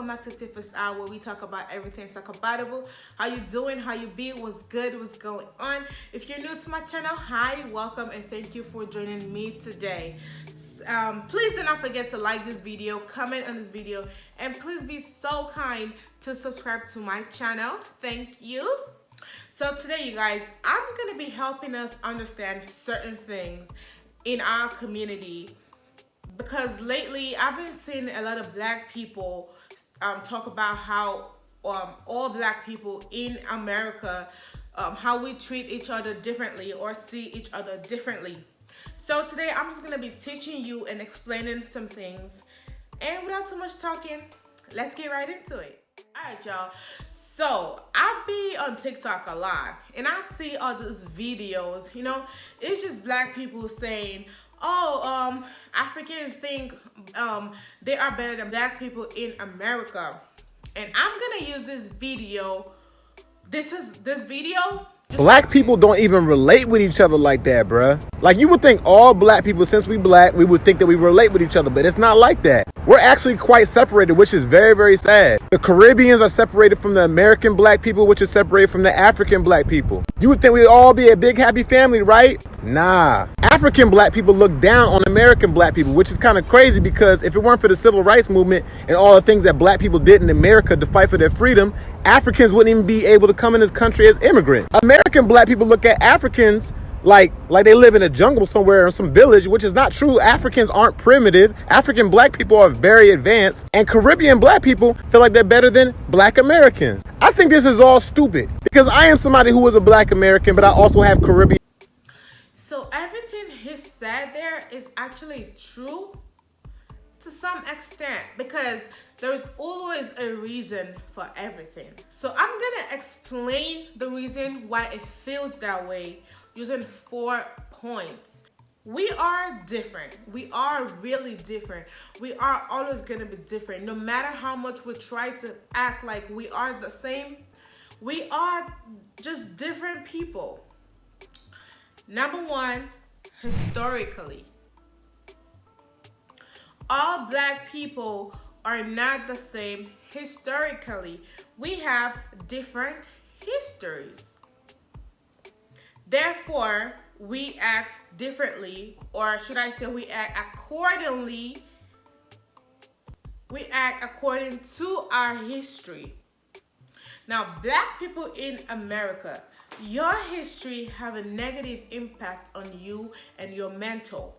welcome back to Tiff's Hour, where we talk about everything talk aboutable. How you doing? How you be? What's good? What's going on? If you're new to my channel, hi, welcome, and thank you for joining me today. Please do not forget to like this video, comment on this video, and please be so kind to subscribe to my channel. Thank you. So today, you guys, I'm gonna be helping us understand certain things in our community, because lately I've been seeing a lot of black people talk about how all black people in America, how we treat each other differently or see each other differently. So today I'm just gonna be teaching you and explaining some things, and without too much talking, let's get right into it. All right, y'all. So I be on TikTok a lot, and I see all these videos. It's just black people saying, "Oh, Africans think they are better than black people in America," and I'm gonna use this video. This video. Black people don't even relate with each other like that, bruh. Like, you would think all black people, since we black, we would think that we relate with each other, but it's not like that. We're actually quite separated, which is very, very sad. The Caribbeans are separated from the American black people, which is separated from the African black people. You would think we'd all be a big happy family, right? Nah. African black people look down on American black people, which is kind of crazy, because if it weren't for the civil rights movement and all the things that black people did in America to fight for their freedom, Africans wouldn't even be able to come in this country as immigrants. American black people look at Africans like they live in a jungle somewhere in some village, which is not true. Africans aren't primitive. African black people are very advanced, and Caribbean black people feel like they're better than black Americans. I think this is all stupid, because I am somebody who was a black American, but I also have Caribbean. So everything he said there is actually true to some extent, because there's always a reason for everything. So I'm gonna explain the reason why it feels that way using 4 points. We are different. We are really different. We are always gonna be different. No matter how much we try to act like we are the same, we are just different people. Number 1, historically. All black people are not the same historically. We have different histories. Therefore, we act differently, or should I say we act accordingly. We act according to our history. Now, black people in America, your history have a negative impact on you and your mental.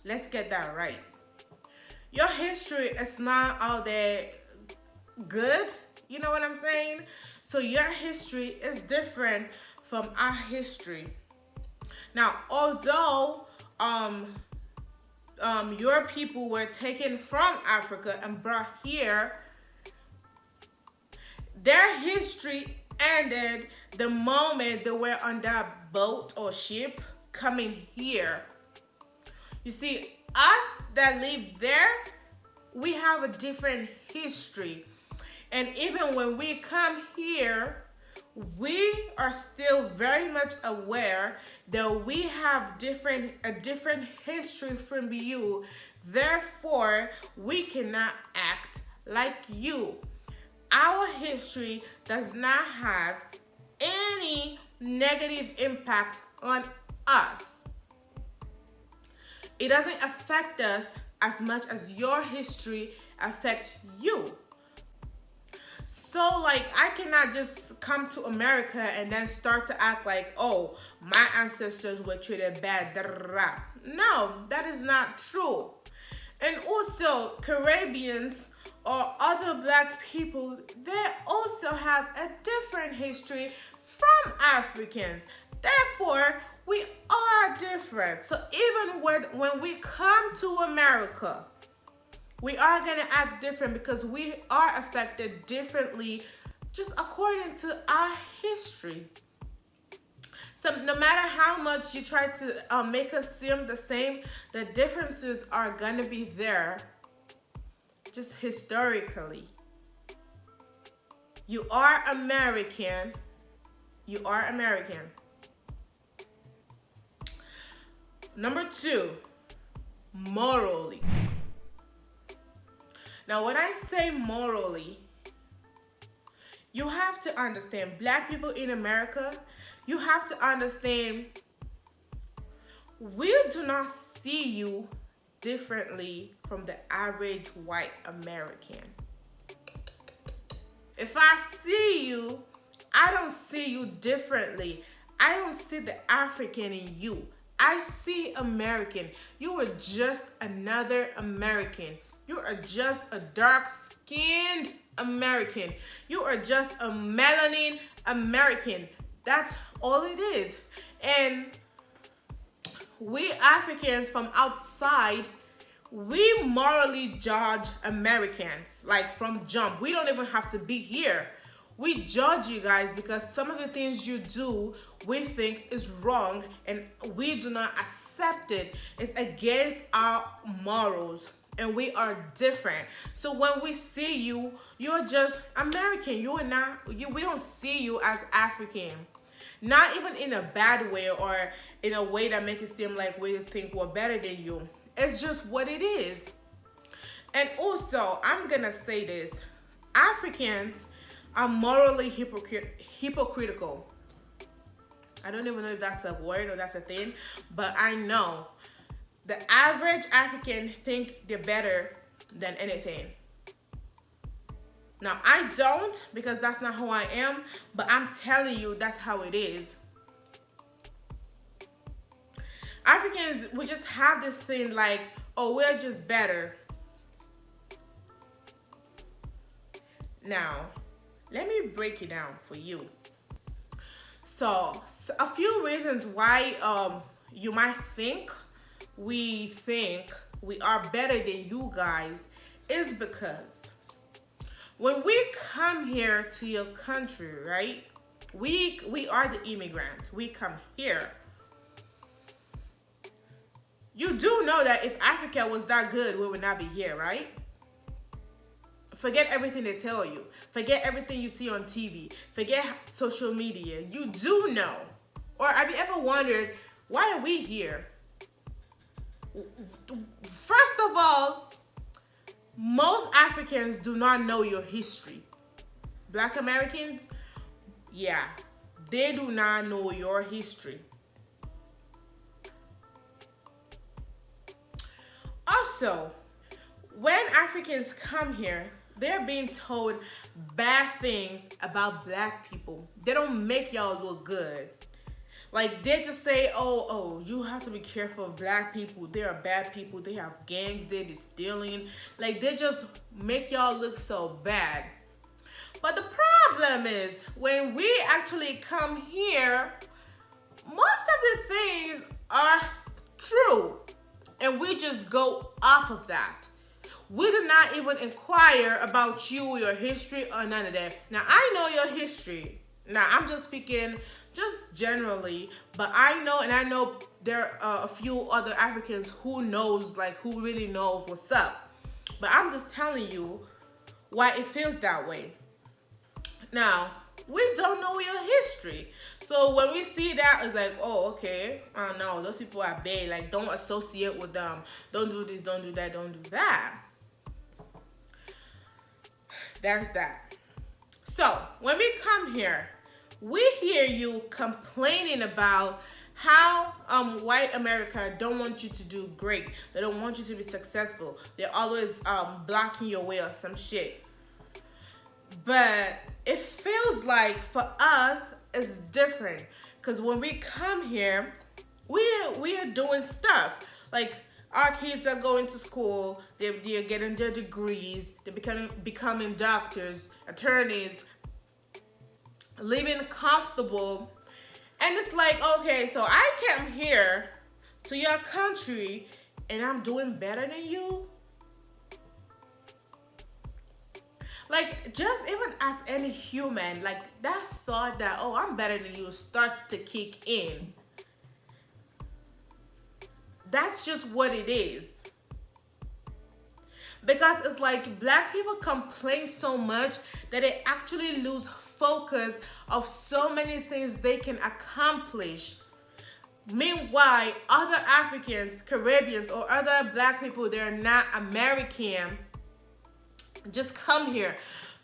Let's get that right. Your history is not all that good. You know what I'm saying? So your history is different from our history. Now, although your people were taken from Africa and brought here, their history ended the moment they were on that boat or ship coming here. You see, us that live there, we have a different history. And even when we come here, we are still very much aware that we have a different history from you. Therefore, we cannot act like you. Our history does not have any negative impact on us. It doesn't affect us as much as your history affects you. So, I cannot just come to America and then start to act like, oh, my ancestors were treated bad. No, that is not true. And also, Caribbeans or other black people, they also have a different history from Africans. Therefore, we are different. So even when we come to America, we are going to act different, because we are affected differently just according to our history. So no matter how much you try to make us seem the same, the differences are going to be there just historically. You are American. You are American. Number 2, morally. Now, when I say morally, you have to understand, black people in America, you have to understand, we do not see you differently from the average white American. If I see you, I don't see you differently. I don't see the African in you. I see American. You are just another American. You are just a dark-skinned American. You are just a melanin American. That's all it is. And we Africans from outside, we morally judge Americans, like from jump. We don't even have to be here. We judge you guys because some of the things you do, we think is wrong and we do not accept it. It's against our morals and we are different. So when we see you, you're just American. You are not, we don't see you as African. Not even in a bad way or in a way that makes it seem like we think we're better than you. It's just what it is. And also, I'm gonna say this. Africans are morally hypocritical. I don't even know if that's a word or that's a thing, but I know the average African think they're better than anything. Now, I don't, because that's not who I am, but I'm telling you that's how it is. Africans, we just have this thing like, oh, we're just better. Now, let me break it down for you. So a few reasons why you might think we are better than you guys is because when we come here to your country, right? We are the immigrants. We come here. You do know that if Africa was that good, we would not be here, right? Forget everything they tell you. Forget everything you see on TV. Forget social media. You do know. Or have you ever wondered, why are we here? First of all, most Africans do not know your history. Black Americans, yeah, they do not know your history. Also, when Africans come here, they're being told bad things about black people. They don't make y'all look good. Like, they just say, oh, you have to be careful of black people. They are bad people. They have gangs. They be stealing. Like, they just make y'all look so bad. But the problem is, when we actually come here, most of the things are true. And we just go off of that. We do not even inquire about you, your history, or none of that. Now, I know your history. Now, I'm just speaking just generally, but I know there are a few other Africans who really knows what's up. But I'm just telling you why it feels that way. Now, we don't know your history. So when we see that, it's like, oh, okay, no, those people are bad. Like, don't associate with them. Don't do this, don't do that, don't do that. There's that. So when we come here, we hear you complaining about how white America don't want you to do great. They don't want you to be successful. They're always blocking your way or some shit. But it feels like for us, it's different. Because when we come here, we are doing stuff. Like, our kids are going to school. They're getting their degrees. They're becoming doctors, attorneys, living comfortable. And it's like, okay, so I came here to your country and I'm doing better than you? Like, just even as any human, like, that thought that, oh, I'm better than you starts to kick in. That's just what it is. Because it's like black people complain so much that they actually lose focus of so many things they can accomplish. Meanwhile, other Africans, Caribbeans, or other black people, they're not American, just come here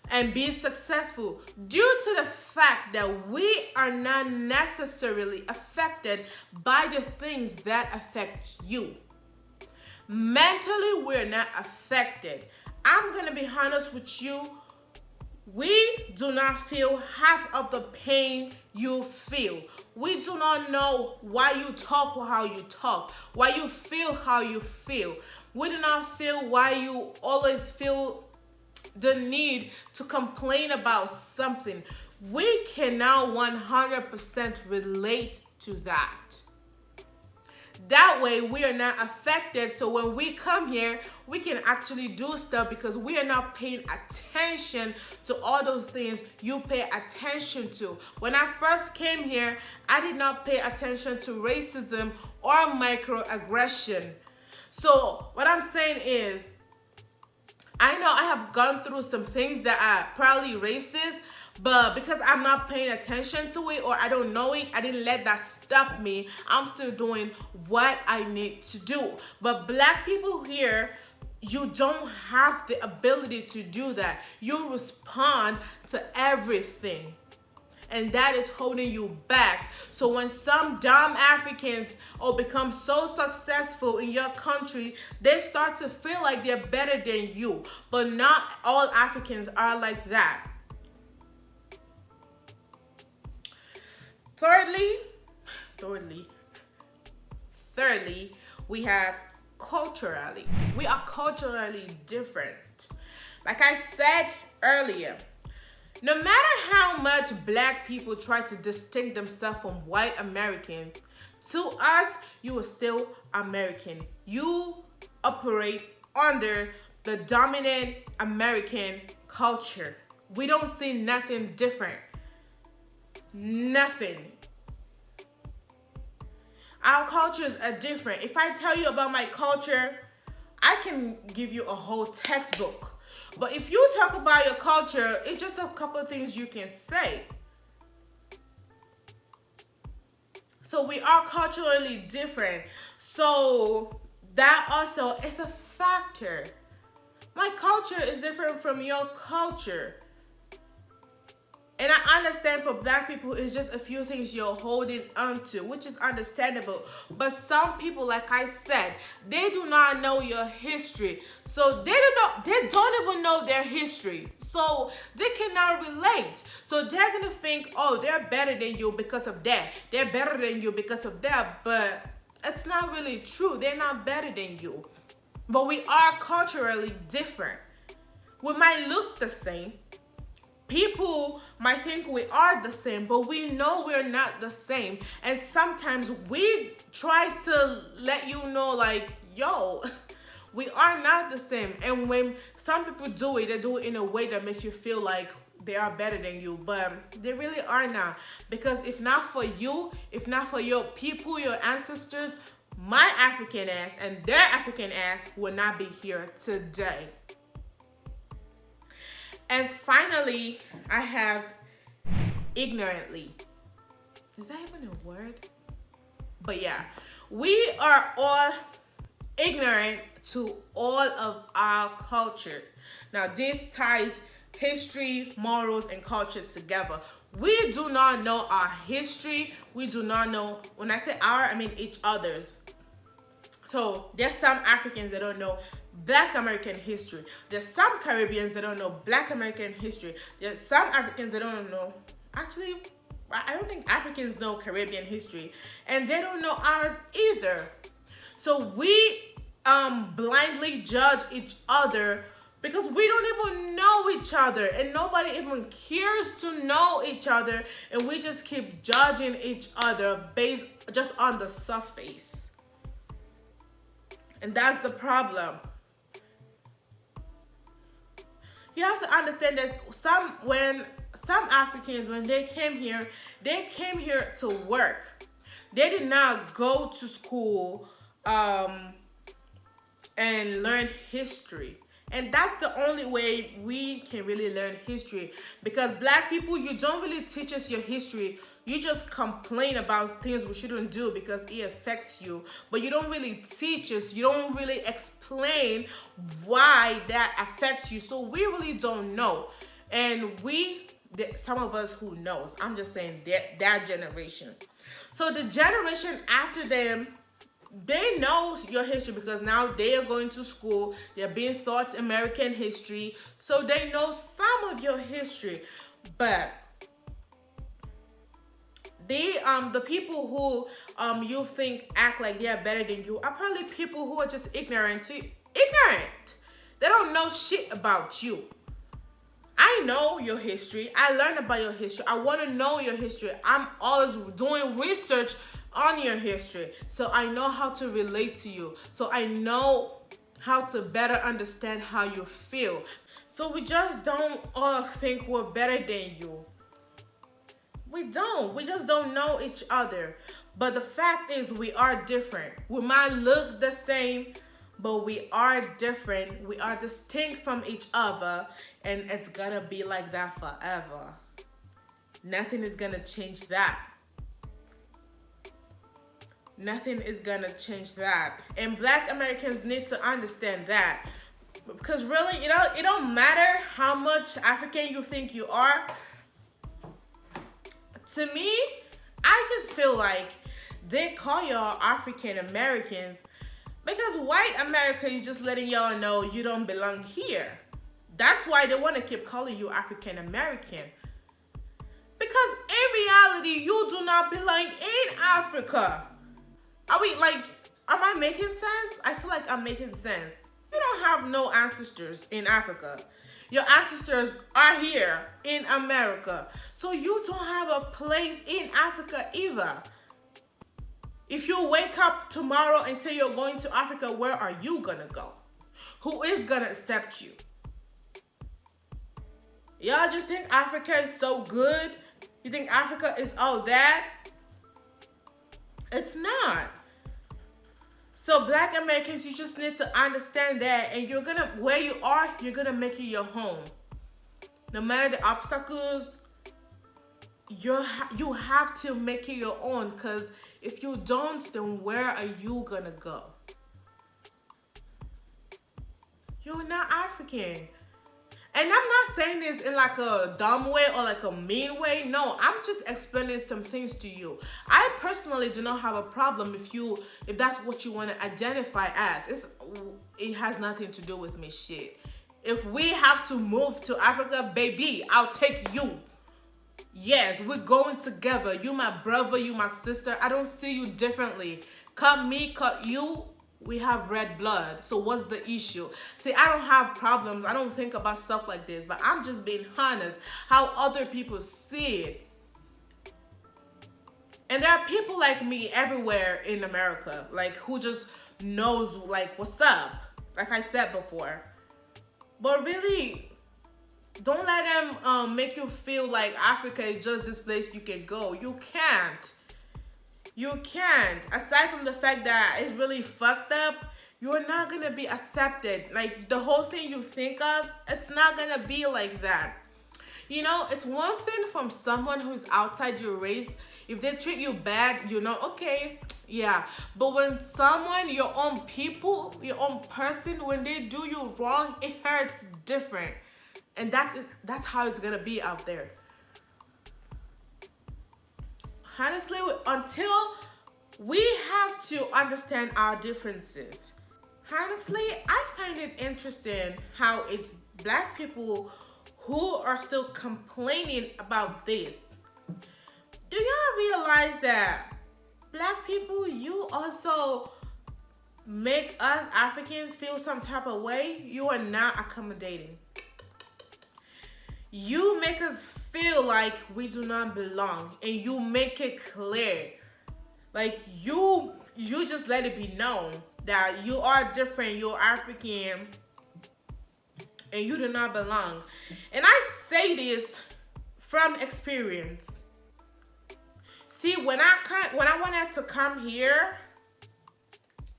and be successful due to the fact that we are not necessarily affected by the things that affect you. Mentally, we're not affected. I'm going to be honest with you. We do not feel half of the pain you feel. We do not know why you talk how you talk, why you feel how you feel. We do not feel why you always feel the need to complain about something. We can now 100% relate to that. That way we are not affected. So when we come here, we can actually do stuff because we are not paying attention to all those things you pay attention to. When I first came here, I did not pay attention to racism or microaggression. So what I'm saying is, I know I have gone through some things that are probably racist, but because I'm not paying attention to it or I don't know it, I didn't let that stop me. I'm still doing what I need to do. But black people here, you don't have the ability to do that. You respond to everything. And that is holding you back. So when some dumb Africans become so successful in your country, they start to feel like they're better than you. But not all Africans are like that. Thirdly, we have culturally. We are culturally different. Like I said earlier, no matter how much black people try to distinct themselves from white Americans, to us, you are still American. You operate under the dominant American culture. We don't see nothing different. Nothing. Our cultures are different. If I tell you about my culture, I can give you a whole textbook. But if you talk about your culture, it's just a couple of things you can say. So we are culturally different. So that also is a factor. My culture is different from your culture. And I understand for black people, it's just a few things you're holding onto, which is understandable. But some people, like I said, they do not know your history. So they don't even know their history. So they cannot relate. So they're going to think, oh, they're better than you because of that. They're better than you because of that. But it's not really true. They're not better than you. But we are culturally different. We might look the same. People might think we are the same, but we know we're not the same. And sometimes we try to let you know, like, yo, we are not the same. And when some people do it, they do it in a way that makes you feel like they are better than you, but they really are not. Because if not for you, if not for your people, your ancestors, my African ass and their African ass would not be here today. And finally, I have ignorantly. Is that even a word? But yeah, we are all ignorant to all of our culture. Now, this ties history, morals, and culture together. We do not know our history. We do not know, when I say our, I mean each other's. So there's some Africans that don't know Black American history. There's some Caribbeans that don't know Black American history. There's some Africans that don't know. Actually, I don't think Africans know Caribbean history. And they don't know ours either. So we blindly judge each other because we don't even know each other. And nobody even cares to know each other. And we just keep judging each other based just on the surface. And that's the problem. You have to understand that some Africans, when they came here to work. They did not go to school and learn history. And that's the only way we can really learn history. Because Black people, you don't really teach us your history You just complain about things we shouldn't do because it affects you, but you don't really teach us. You don't really explain why that affects you. So we really don't know. And some of us who knows, I'm just saying that generation. So the generation after them, they know your history because now they are going to school. They're being taught American history, so they know some of your history. But the people who you think act like they're better than you are probably people who are just ignorant. They don't know shit about you. I know your history. I learned about your history. I want to know your history. I'm always doing research on your history, so I know how to relate to you. So I know how to better understand how you feel. So we just don't all think we're better than you. We don't. We just don't know each other. But the fact is, we are different. We might look the same, but we are different. We are distinct from each other, and it's gonna be like that forever. Nothing is gonna change that. Nothing is gonna change that. And Black Americans need to understand that. Because really, it don't matter how much African you think you are. To me, I just feel like they call y'all African Americans because white America is just letting y'all know you don't belong here. That's why they want to keep calling you African American. Because in reality, you do not belong in Africa. Am I making sense? I feel like I'm making sense. You don't have no ancestors in Africa. Your ancestors are here in America. So you don't have a place in Africa either. If you wake up tomorrow and say you're going to Africa, where are you gonna go? Who is gonna accept you? Y'all just think Africa is so good? You think Africa is all that? It's not. So Black Americans, you just need to understand that, and where you are, you're gonna make it your home. No matter the obstacles, you have to make it your own, because if you don't, then where are you gonna go? You're not African. And I'm not saying this in like a dumb way or like a mean way. No, I'm just explaining some things to you. I personally do not have a problem if that's what you want to identify as. It has nothing to do with me, shit. If we have to move to Africa, baby, I'll take you. Yes, we're going together. You my brother, you my sister. I don't see you differently. Cut me, cut you. We have red blood. So what's the issue? See, I don't have problems. I don't think about stuff like this, but I'm just being honest how other people see it. And there are people like me everywhere in America, like who just knows like what's up, like I said before. But really, don't let them make you feel like Africa is just this place you can go. You can't. You can't. Aside from the fact that it's really fucked up, you're not gonna be accepted. Like the whole thing you think of, it's not gonna be like that. It's one thing from someone who's outside your race. If they treat you bad, okay, yeah. But when someone, your own people, your own person, when they do you wrong, it hurts different. And that's how it's gonna be out there. Honestly, until we have to understand our differences. Honestly, I find it interesting how it's Black people who are still complaining about this. Do y'all realize that Black people, you also make us Africans feel some type of way? You are not accommodating. You make us feel like we do not belong, and you make it clear. Like you just let it be known that you are different, you're African, and you do not belong. And I say this from experience. See, when I wanted to come here,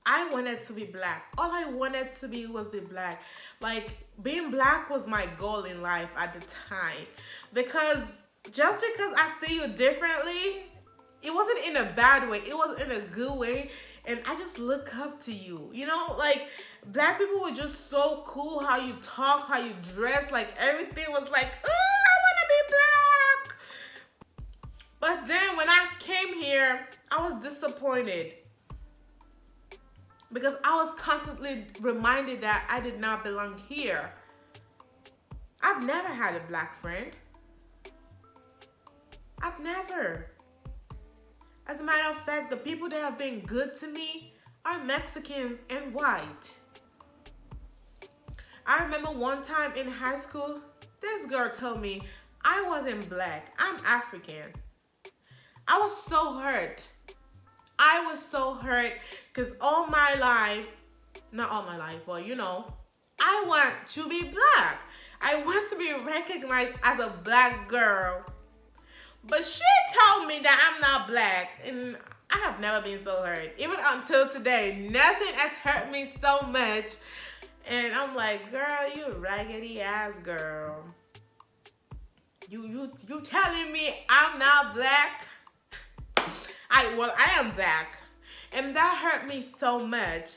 I wanted to be Black. All I wanted to be was be Black. Like, being Black was my goal in life at the time. Because just because I see you differently, it wasn't in a bad way. It was in a good way. And I just look up to you. You know, like black people were just so cool. How you talk, how you dress, like everything was like, oh, I wanna be black. But then when I came here, I was disappointed. Because I was constantly reminded that I did not belong here. I've never had a black friend. I've never. As a matter of fact, the people that have been good to me are Mexicans and white. I remember one time in high school, this girl told me I wasn't black, I'm African. I was so hurt. I was so hurt because all my life, not all my life, but you know, I want to be black. I want to be recognized as a black girl. But she told me that I'm not black, and I have never been so hurt. Even until today, nothing has hurt me so much. And I'm like, girl, you raggedy ass girl. You telling me I'm not black? I am black. And that hurt me so much.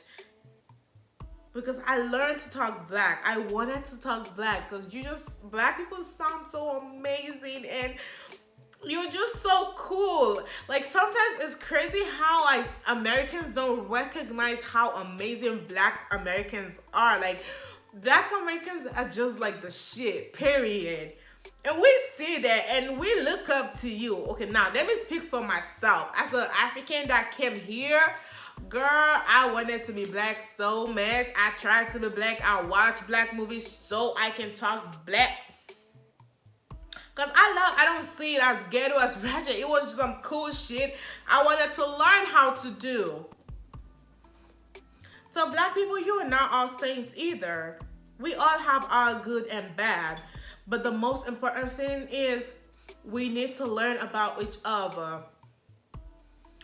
Because I learned to talk black. I wanted to talk black because black people sound so amazing and you're just so cool. Like sometimes it's crazy how Americans don't recognize how amazing black Americans are. Like black Americans are just like the shit, period. And we see that and we look up to you. Okay, now let me speak for myself. As an African that came here, girl, I wanted to be black so much. I tried to be black. I watched black movies so I can talk black. Because I don't see it as ghetto, as ratchet. It was just some cool shit I wanted to learn how to do. So black people, you are not all saints either. We all have our good and bad. But the most important thing is we need to learn about each other.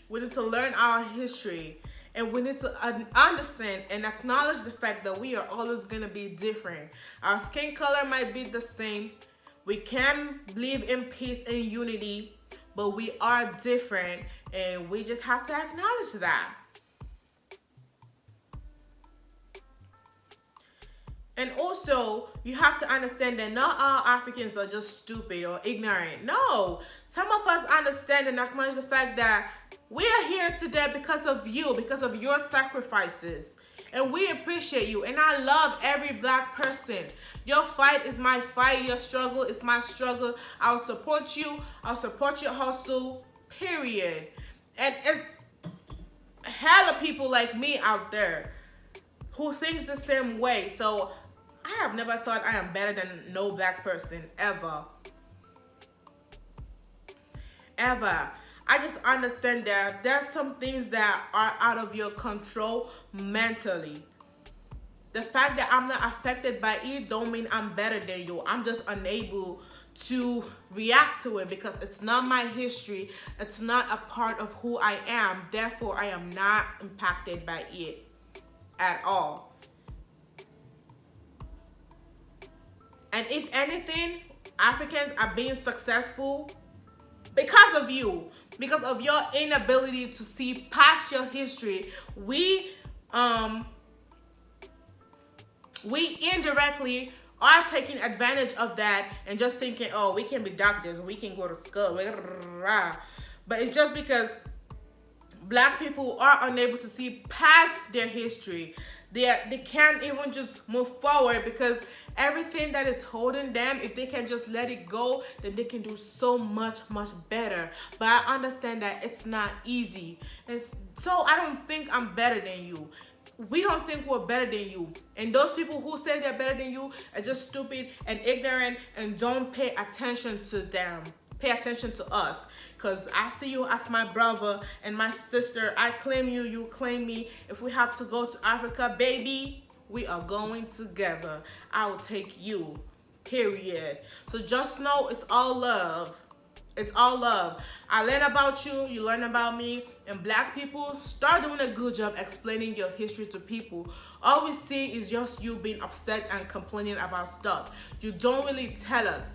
We need to learn our history. And we need to understand and acknowledge the fact that we are always going to be different. Our skin color might be the same. We can live in peace and unity, but we are different and we just have to acknowledge that. And also, you have to understand that not all Africans are just stupid or ignorant. No, some of us understand and acknowledge the fact that we are here today because of you, because of your sacrifices. And we appreciate you. And I love every black person. Your fight is my fight. Your struggle is my struggle. I'll support you. I'll support your hustle, period. And it's hella people like me out there who thinks the same way. So I have never thought I am better than no black person, ever. Ever. I just understand that there's some things that are out of your control mentally. The fact that I'm not affected by it don't mean I'm better than you. I'm just unable to react to it because it's not my history. It's not a part of who I am. Therefore, I am not impacted by it at all. And if anything, Africans are being successful because of you. Because of your inability to see past your history, we indirectly are taking advantage of that and just thinking, oh, we can be doctors, we can go to school. But it's just because black people are unable to see past their history. They can't even just move forward because everything that is holding them, if they can just let it go, then they can do so much better. But I understand that it's not easy. And so I don't think I'm better than you. We don't think we're better than you. And those people who say they're better than you are just stupid and ignorant and don't pay attention to them. Pay attention to us. Because I see you as my brother and my sister. I claim you, you claim me. If we have to go to Africa, baby, we are going together. I will take you, period. So just know it's all love. It's all love. I learn about you, you learn about me, and black people, start doing a good job explaining your history to people. All we see is just you being upset and complaining about stuff. You don't really tell us.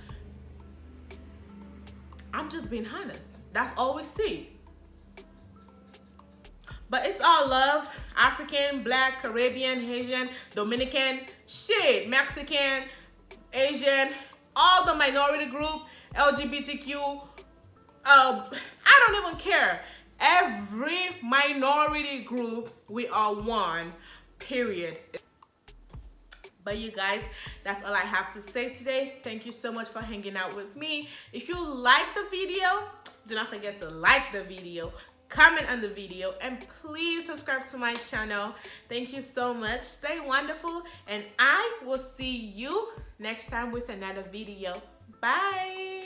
I'm just being honest. That's all we see. But it's all love. African, Black, Caribbean, Haitian, Dominican, shit, Mexican, Asian, all the minority group, LGBTQ. I don't even care. Every minority group, we are one, period. But you guys, that's all I have to say today. Thank you so much for hanging out with me. If you like the video, do not forget to like the video, comment on the video, and please subscribe to my channel. Thank you so much. Stay wonderful, and I will see you next time with another video. Bye.